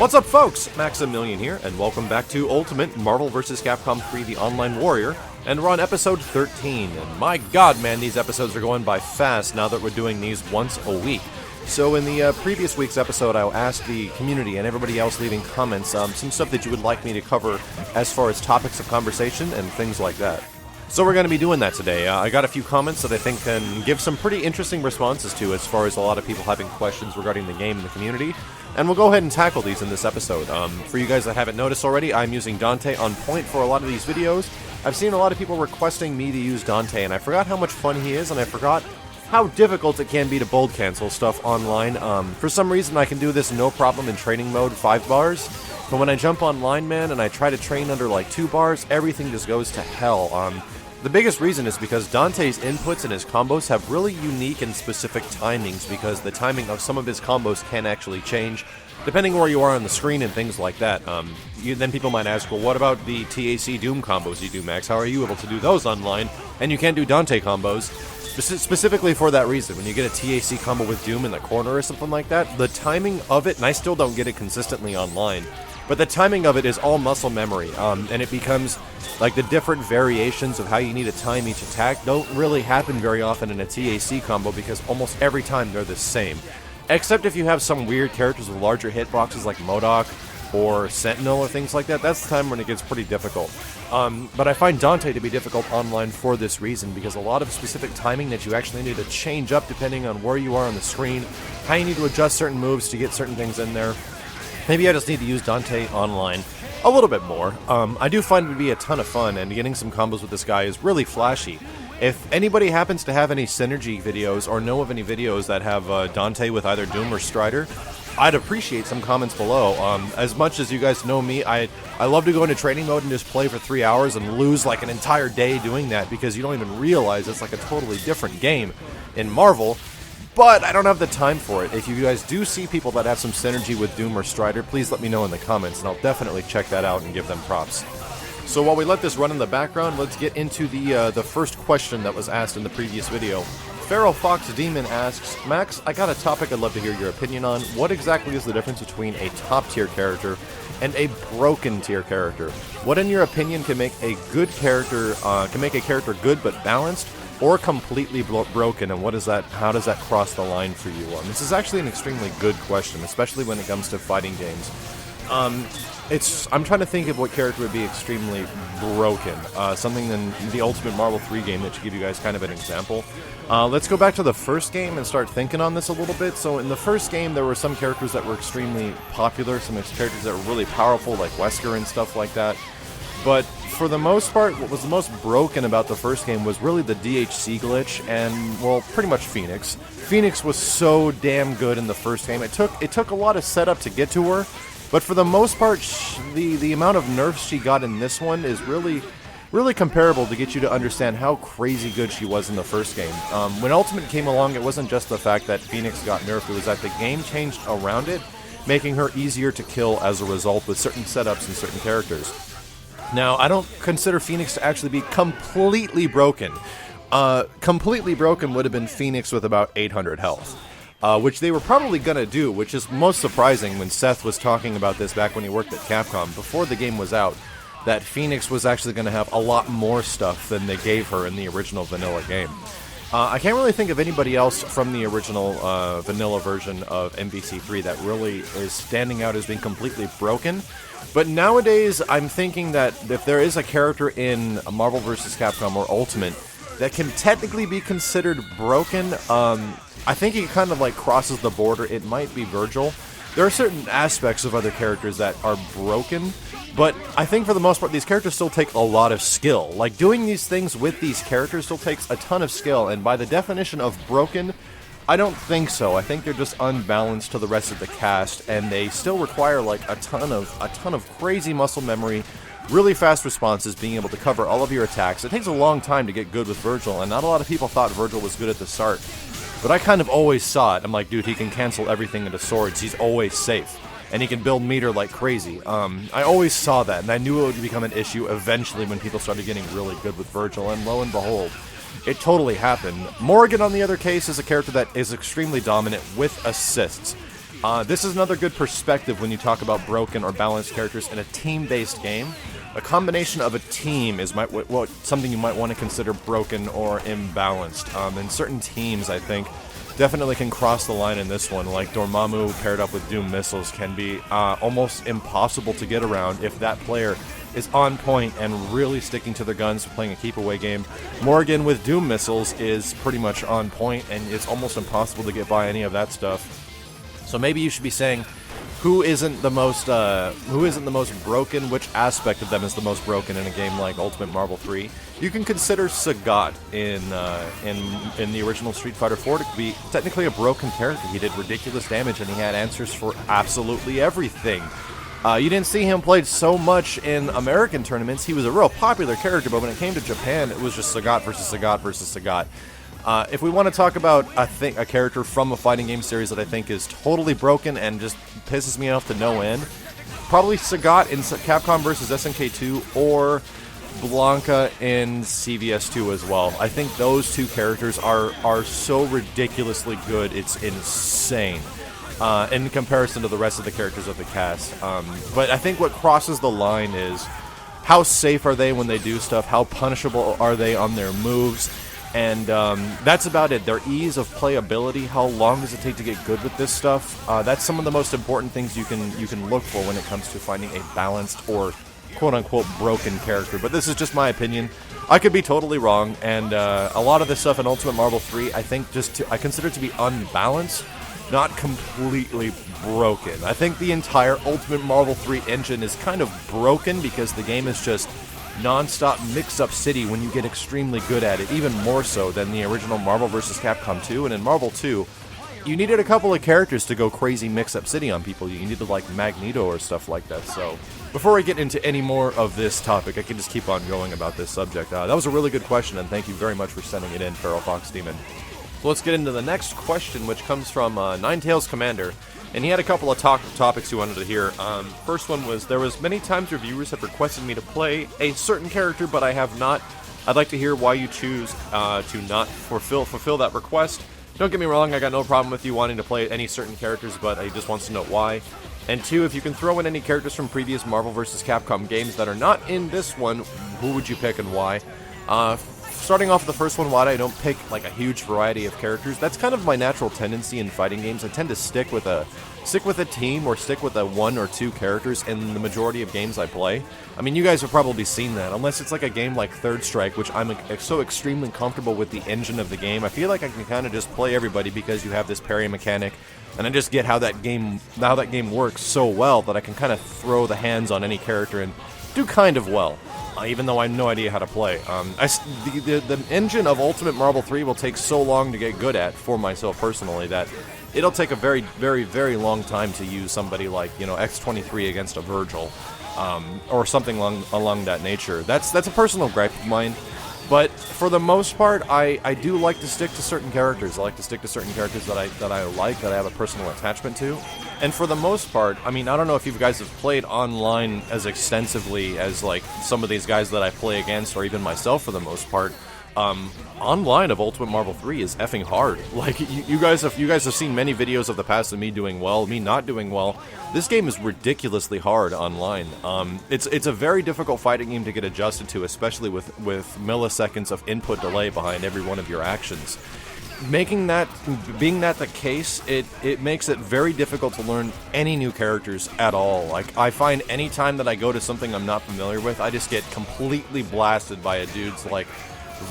What's up, folks? Maximilian here, and welcome back to Ultimate Marvel vs. Capcom 3 The Online Warrior, and we're on episode 13, and my god, man, these episodes are going by fast now that we're doing these once a week. So in the previous week's episode, I asked the community and everybody else leaving comments some stuff that you would like me to cover as far as topics of conversation and things like that. So we're going to be doing that today. I got a few comments that I think can give some pretty interesting responses to as far as a lot of people having questions regarding the game and the community. And we'll go ahead and tackle these in this episode. For you guys that haven't noticed already, I'm using Dante on point for a lot of these videos. I've seen a lot of people requesting me to use Dante, and I forgot how much fun he is, and I forgot how difficult it can be to bold cancel stuff online. For some reason, I can do this no problem in training mode 5 bars. But when I jump online, man, and I try to train under like 2 bars, everything just goes to hell. The biggest reason is because Dante's inputs and his combos have really unique and specific timings, because the timing of some of his combos can actually change depending where you are on the screen and things like that. Then people might ask, well, what about the TAC Doom combos you do, Max? How are you able to do those online? And you can't do Dante combos. Specifically for that reason, when you get a TAC combo with Doom in the corner or something like that, the timing of it, and I still don't get it consistently online, but the timing of it is all muscle memory, and it becomes like the different variations of how you need to time each attack don't really happen very often in a TAC combo, because almost every time they're the same. Except if you have some weird characters with larger hitboxes like MODOK or Sentinel or things like that, that's the time when it gets pretty difficult. But I find Dante to be difficult online for this reason, because a lot of specific timing that you actually need to change up depending on where you are on the screen, how you need to adjust certain moves to get certain things in there. Maybe I just need to use Dante online a little bit more. I do find it to be a ton of fun, and getting some combos with this guy is really flashy. If anybody happens to have any synergy videos or know of any videos that have Dante with either Doom or Strider, I'd appreciate some comments below. As much as you guys know me, I love to go into training mode and just play for 3 hours and lose like an entire day doing that, because you don't even realize it's like a totally different game in Marvel. But I don't have the time for it. If you guys do see people that have some synergy with Doom or Strider, please let me know in the comments, and I'll definitely check that out and give them props. So while we let this run in the background, let's get into the first question that was asked in the previous video. Feral Fox Demon asks, Max, I got a topic I'd love to hear your opinion on. What exactly is the difference between a top-tier character and a broken-tier character? What, in your opinion, can make a good character, good but balanced, or completely broken, and what is that? How does that cross the line for you? This is actually an extremely good question, especially when it comes to fighting games. I'm trying to think of what character would be extremely broken. Something in the Ultimate Marvel 3 game that should give you guys kind of an example. Let's go back to the first game and start thinking on this a little bit. So in the first game, there were some characters that were extremely popular, some characters that were really powerful, like Wesker and stuff like that. But for the most part, what was the most broken about the first game was really the DHC glitch, and, well, pretty much Phoenix. Phoenix was so damn good in the first game. It took a lot of setup to get to her, but for the most part, the amount of nerfs she got in this one is really comparable to get you to understand how crazy good she was in the first game. When Ultimate came along, it wasn't just the fact that Phoenix got nerfed, it was that the game changed around it, making her easier to kill as a result with certain setups and certain characters. Now, I don't consider Phoenix to actually be completely broken. Completely broken would have been Phoenix with about 800 health, which they were probably going to do, which is most surprising when Seth was talking about this back when he worked at Capcom, before the game was out, that Phoenix was actually going to have a lot more stuff than they gave her in the original vanilla game. I can't really think of anybody else from the original vanilla version of UMVC3 that really is standing out as being completely broken. But nowadays, I'm thinking that if there is a character in Marvel vs. Capcom or Ultimate that can technically be considered broken, I think he kind of like crosses the border. It might be Virgil. There are certain aspects of other characters that are broken, but I think for the most part, these characters still take a lot of skill. Like, doing these things with these characters still takes a ton of skill, and by the definition of broken, I don't think so. I think they're just unbalanced to the rest of the cast, and they still require like a ton of crazy muscle memory, really fast responses, being able to cover all of your attacks. It takes a long time to get good with Virgil, and not a lot of people thought Virgil was good at the start. But I kind of always saw it. I'm like, dude, he can cancel everything into swords. He's always safe. And he can build meter like crazy. I always saw that, and I knew it would become an issue eventually when people started getting really good with Virgil, and lo and behold, it totally happened. Morrigan, on the other case, is a character that is extremely dominant with assists. This is another good perspective when you talk about broken or balanced characters in a team-based game. A combination of a team is something you might want to consider broken or imbalanced. And certain teams, I think, definitely can cross the line in this one. Like Dormammu paired up with Doom missiles can be almost impossible to get around if that player is on point and really sticking to their guns, playing a keep-away game. Morgan with Doom missiles is pretty much on point, and it's almost impossible to get by any of that stuff. So maybe you should be saying, who isn't the most broken? Which aspect of them is the most broken in a game like Ultimate Marvel 3? You can consider Sagat in the original Street Fighter 4 to be technically a broken character. He did ridiculous damage, and he had answers for absolutely everything. You didn't see him played so much in American tournaments. He was a real popular character, but when it came to Japan, it was just Sagat versus Sagat versus Sagat. If we want to talk about a character from a fighting game series that I think is totally broken and just pisses me off to no end, probably Sagat in Capcom vs. SNK 2 or Blanca in CVS 2 as well. I think those two characters are so ridiculously good, it's insane. In comparison to the rest of the characters of the cast. But I think what crosses the line is how safe are they when they do stuff, how punishable are they on their moves, and that's about it. Their ease of playability, how long does it take to get good with this stuff? That's some of the most important things you can look for when it comes to finding a balanced or quote-unquote broken character. But this is just my opinion. I could be totally wrong, and a lot of this stuff in Ultimate Marvel 3 I think I consider to be unbalanced, not completely broken. I think the entire Ultimate Marvel 3 engine is kind of broken because the game is just non-stop mix-up city when you get extremely good at it, even more so than the original Marvel vs. Capcom 2. And in Marvel 2, you needed a couple of characters to go crazy mix-up city on people. You needed like Magneto or stuff like that. So before I get into any more of this topic, I can just keep on going about this subject. That was a really good question, and thank you very much for sending it in, Feral Fox Demon. So let's get into the next question, which comes from Ninetails Commander, and he had a couple of topics he wanted to hear. First one was, there was many times reviewers have requested me to play a certain character, but I have not. I'd like to hear why you choose to not fulfill that request. Don't get me wrong, I got no problem with you wanting to play any certain characters, but he just wants to know why. And two, if you can throw in any characters from previous Marvel vs. Capcom games that are not in this one, who would you pick and why? Starting off with the first one, why I don't pick like a huge variety of characters. That's kind of my natural tendency in fighting games. I tend to stick with a team or stick with one or two characters in the majority of games I play. I mean, you guys have probably seen that, unless it's like a game like Third Strike, which I'm so extremely comfortable with the engine of the game. I feel like I can kind of just play everybody because you have this parry mechanic, and I just get how that game works so well that I can kind of throw the hands on any character and do kind of well. Even though I have no idea how to play. The engine of Ultimate Marvel 3 will take so long to get good at, for myself personally, that it'll take a very, very, very long time to use somebody like, X-23 against a Virgil, or something along that nature. That's a personal gripe of mine. But for the most part, I do like to stick to certain characters. I like to stick to certain characters that I have a personal attachment to. And for the most part, I mean, I don't know if you guys have played online as extensively as like some of these guys that I play against, or even myself for the most part. Online of Ultimate Marvel 3 is effing hard. Like, you guys have seen many videos of the past of me doing well, me not doing well. This game is ridiculously hard online. It's a very difficult fighting game to get adjusted to, especially with milliseconds of input delay behind every one of your actions. Being that the case, it makes it very difficult to learn any new characters at all. Like, I find any time that I go to something I'm not familiar with, I just get completely blasted by a dude's like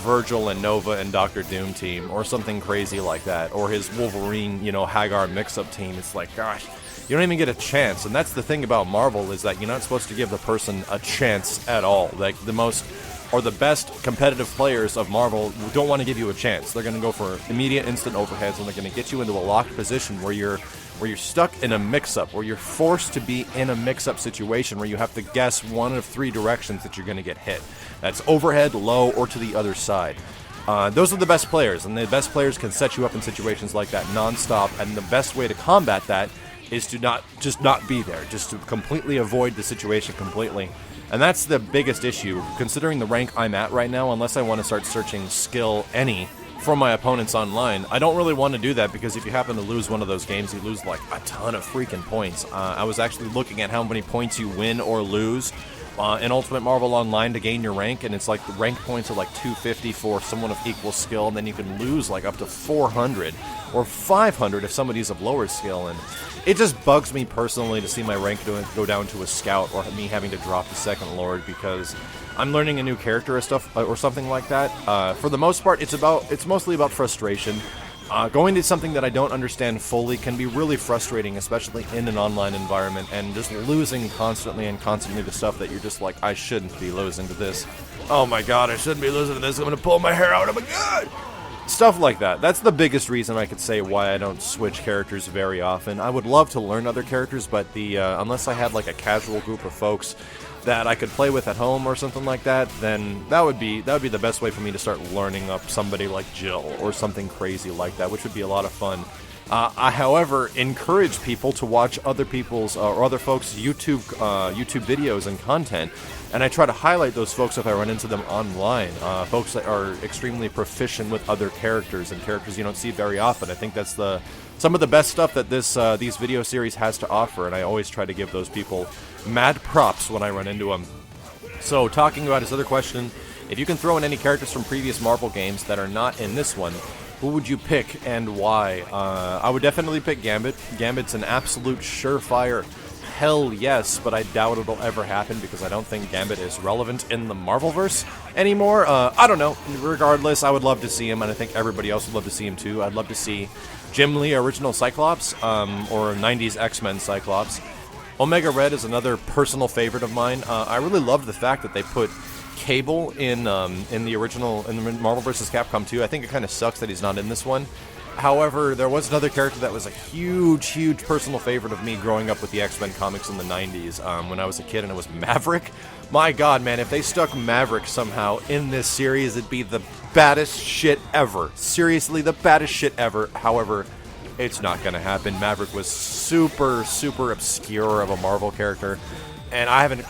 Virgil and Nova and Doctor Doom team, or something crazy like that, or his Wolverine, Hagar mix-up team. It's like, gosh, you don't even get a chance. And that's the thing about Marvel, is that you're not supposed to give the person a chance at all. Like, the best competitive players of Marvel don't want to give you a chance. They're going to go for immediate instant overheads, and they're going to get you into a locked position where you're stuck in a mix-up, where you're forced to be in a mix-up situation where you have to guess one of three directions that you're going to get hit. That's overhead, low, or to the other side. Those are the best players, and the best players can set you up in situations like that non-stop, and the best way to combat that is to not be there, just to completely avoid the situation completely. And that's the biggest issue, considering the rank I'm at right now. Unless I want to start searching skill any from my opponents online. I don't really want to do that because if you happen to lose one of those games, you lose like a ton of freaking points. I was actually looking at how many points you win or lose in Ultimate Marvel Online to gain your rank, and it's like the rank points are like 250 for someone of equal skill, and then you can lose like up to 400 or 500 if somebody's of lower skill, and it just bugs me personally to see my rank go down to a scout or me having to drop the second lord because I'm learning a new character or stuff or something like that. For the most part, it's mostly about frustration. Going to something that I don't understand fully can be really frustrating, especially in an online environment, and just losing constantly to stuff that you're just like, I shouldn't be losing to this. Oh my god, I shouldn't be losing to this. I'm gonna pull my hair out. Oh my god! Stuff like that. That's the biggest reason I could say why I don't switch characters very often. I would love to learn other characters, but unless I had like a casual group of folks that I could play with at home or something like that, then that would be the best way for me to start learning up somebody like Jill or something crazy like that, which would be a lot of fun. I, however, encourage people to watch other people's or other folks' YouTube videos and content, and I try to highlight those folks if I run into them online. Folks that are extremely proficient with other characters and characters you don't see very often. I think that's some of the best stuff that these video series has to offer, and I always try to give those people mad props when I run into them. So, talking about his other question, if you can throw in any characters from previous Marvel games that are not in this one, who would you pick and why? I would definitely pick Gambit. Gambit's an absolute surefire hell yes, but I doubt it'll ever happen because I don't think Gambit is relevant in the Marvelverse anymore. I don't know. Regardless, I would love to see him, and I think everybody else would love to see him too. I'd love to see Jim Lee, original Cyclops, or 90s X-Men Cyclops. Omega Red is another personal favorite of mine. I really loved the fact that they put Cable in the original, in the Marvel vs. Capcom 2. I think it kind of sucks that he's not in this one. However, there was another character that was a huge personal favorite of me growing up with the X-Men comics in the 90s when I was a kid, and it was Maverick. My god, man, if they stuck Maverick somehow in this series, it'd be the baddest shit ever. Seriously, the baddest shit ever. However, it's not gonna happen. Maverick was super obscure of a Marvel character, and I haven't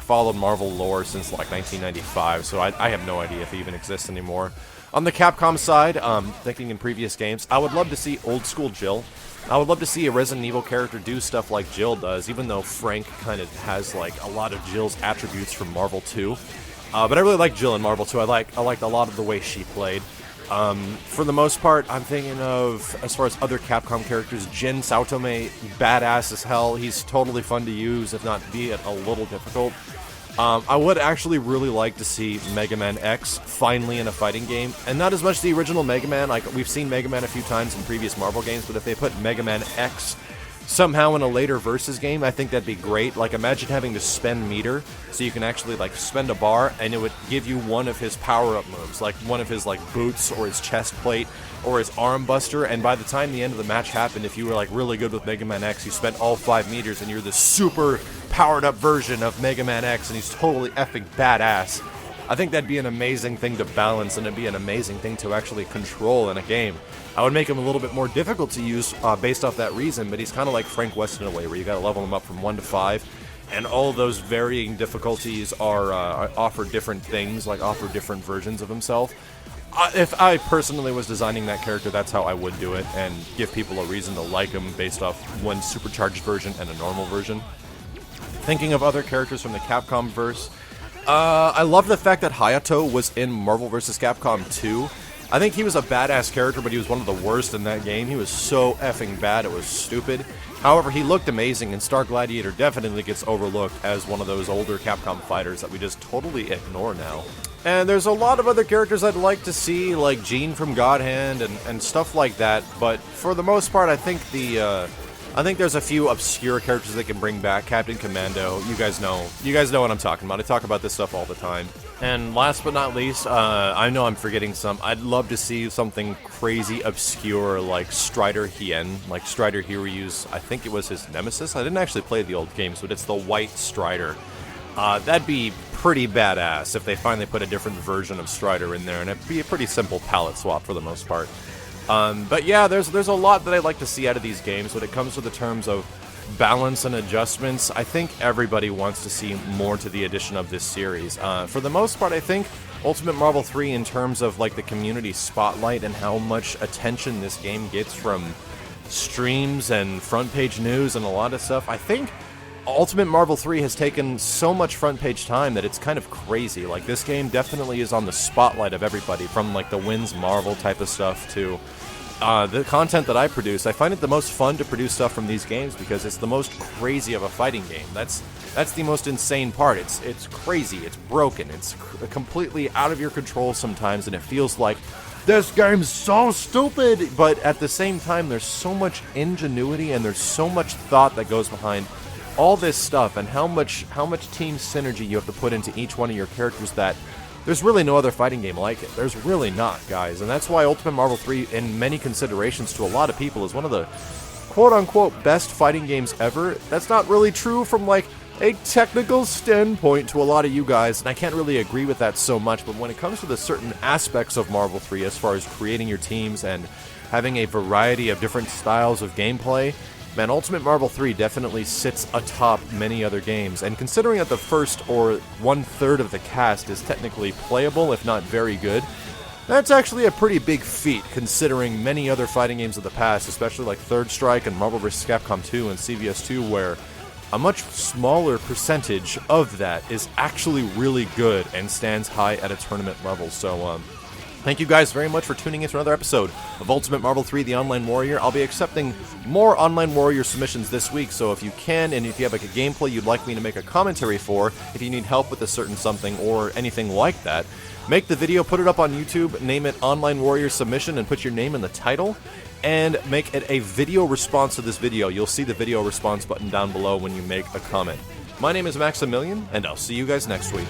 followed Marvel lore since like 1995, so I have no idea if he even exists anymore. On the Capcom side, thinking in previous games, I would love to see old school Jill. I would love to see a Resident Evil character do stuff like Jill does, even though Frank kind of has like a lot of Jill's attributes from Marvel 2. But I really like Jill in Marvel 2. I liked a lot of the way she played. For the most part, I'm thinking of, as far as other Capcom characters, Jin Saotome, badass as hell. He's totally fun to use, if not be it a little difficult. I would actually really like to see Mega Man X finally in a fighting game, and not as much the original Mega Man. Like, we've seen Mega Man a few times in previous Marvel games, but if they put Mega Man X somehow in a later Versus game, I think that'd be great. Like, imagine having to spend meter, so you can actually, like, spend a bar, and it would give you one of his power-up moves, like one of his, like, boots, or his chest plate, or his arm buster, and by the time the end of the match happened, if you were, like, really good with Mega Man X, you spent all 5 meters, and you're the super powered-up version of Mega Man X, and he's totally effing badass. I think that'd be an amazing thing to balance, and it'd be an amazing thing to actually control in a game. I would make him a little bit more difficult to use based off that reason, but he's kind of like Frank West in a way, where you gotta level him up from 1 to 5, and all of those varying difficulties are offer different things, like offer different versions of himself. If I personally was designing that character, that's how I would do it, and give people a reason to like him based off one supercharged version and a normal version. Thinking of other characters from the Capcom verse, I love the fact that Hayato was in Marvel vs. Capcom 2. I think he was a badass character, but he was one of the worst in that game. He was so effing bad, it was stupid. However, he looked amazing, and Star Gladiator definitely gets overlooked as one of those older Capcom fighters that we just totally ignore now. And there's a lot of other characters I'd like to see, like Jean from God Hand and stuff like that, but for the most part, I think there's a few obscure characters they can bring back. Captain Commando, you guys know what I'm talking about. I talk about this stuff all the time. And last but not least, I know I'm forgetting some. I'd love to see something crazy obscure like Strider Hien, like Strider Hiryu's, I think it was his nemesis. I didn't actually play the old games, but it's the White Strider. That'd be pretty badass if they finally put a different version of Strider in there, and it'd be a pretty simple palette swap for the most part. But yeah, there's a lot that I'd like to see out of these games when it comes to the terms of balance and adjustments. I think everybody wants to see more to the addition of this series. For the most part, I think Ultimate Marvel 3 in terms of like the community spotlight and how much attention this game gets from streams and front page news and a lot of stuff. I think Ultimate Marvel 3 has taken so much front page time that it's kind of crazy. Like, this game definitely is on the spotlight of everybody, from like the Wins Marvel type of stuff to the content that I produce. I find it the most fun to produce stuff from these games because it's the most crazy of a fighting game. That's the most insane part. It's crazy, it's broken, it's completely out of your control sometimes, and it feels like this game's so stupid, but at the same time there's so much ingenuity and there's so much thought that goes behind all this stuff, and how much team synergy you have to put into each one of your characters that there's really no other fighting game like it. There's really not, guys. And that's why Ultimate Marvel 3, in many considerations to a lot of people, is one of the quote-unquote best fighting games ever. That's not really true from like a technical standpoint to a lot of you guys, and I can't really agree with that so much, but when it comes to the certain aspects of Marvel 3 as far as creating your teams and having a variety of different styles of gameplay, man, Ultimate Marvel 3 definitely sits atop many other games, and considering that the first or one-third of the cast is technically playable, if not very good, that's actually a pretty big feat, considering many other fighting games of the past, especially like Third Strike and Marvel vs. Capcom 2 and CVS 2, where a much smaller percentage of that is actually really good and stands high at a tournament level. So, thank you guys very much for tuning in to another episode of Ultimate Marvel 3, The Online Warrior. I'll be accepting more Online Warrior submissions this week, so if you can, and if you have like a gameplay you'd like me to make a commentary for, if you need help with a certain something or anything like that, make the video, put it up on YouTube, name it Online Warrior Submission, and put your name in the title, and make it a video response to this video. You'll see the video response button down below when you make a comment. My name is Maximilian, and I'll see you guys next week.